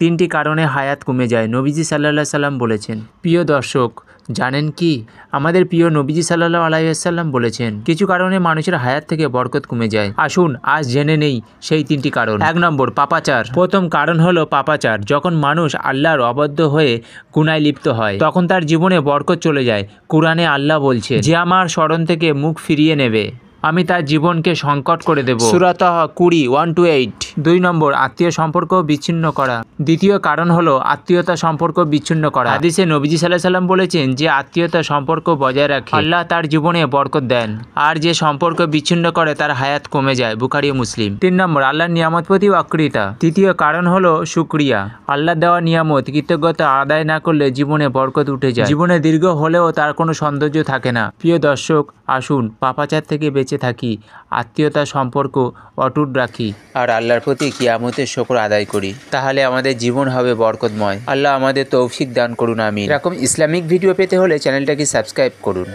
তিনটি কারণে হায়াত কমে যায়, নবীজি সাল্লাল্লাহু আলাইহি সাল্লাম বলেছেন। প্রিয় দর্শক, জানেন কি আমাদের প্রিয় নবীজি সাল্লাল্লাহু আলাইহি ওয়াসাল্লাম বলেছেন কিছু কারণে মানুষের হায়াত থেকে বরকত কমে যায়। আসুন আজ জেনে নেই সেই তিনটি কারণ। 1 নম্বর, পাপাচার। প্রথম কারণ হলো পাপাচার। যখন মানুষ আল্লাহর অবাধ্য হয়ে গুনায় লিপ্ত হয় তখন তার জীবনে বরকত চলে যায়। কুরআনে আল্লাহ বলছে, যে আমার স্মরণ থেকে মুখ ফিরিয়ে নেবে আমি তার জীবনকে সংকট করে দেব। সূরা তাহা 20:1-8। 2 নম্বর, আত্মীয় সম্পর্ক বিচ্ছিন্ন করা। দ্বিতীয় কারণ হলো আত্মীয়তা সম্পর্ক বিচ্ছিন্ন করা। হাদিসে নবীজি সাল্লাল্লাহু আলাইহি সাল্লাম বলেছেন, যে আত্মীয়তা সম্পর্ক বজায় রাখে আল্লাহ তার জীবনে বরকত দেন, আর যে সম্পর্ক বিচ্ছিন্ন করে তার হায়াত কমে যায়। বুখারী ও মুসলিম। 3 নম্বর, আল্লাহর নিয়ামত প্রতি অকৃতজ্ঞতা। তৃতীয় কারণ হলো শুকরিয়া। আল্লাহ দেওয়া নিয়ামত কৃতজ্ঞতা আদায় না করলে জীবনে বরকত উঠে যায়। জীবনে দীর্ঘ হলেও তার কোনো সৌন্দর্য থাকে না। প্রিয় দর্শক, আসুন পাপাচার থেকে বেঁচে থাকি, আত্মীয়তা সম্পর্ক অটুট রাখি, আর আল্লাহর প্রতি কিয়ামতের শুকর আদায় করি। তাহলে আমাদের জীবন হবে বরকতময়। আল্লাহ আমাদের তৌফিক দান করুন, আমিন। এরকম ইসলামিক ভিডিও পেতে হলে চ্যানেলটাকে সাবস্ক্রাইব করুন।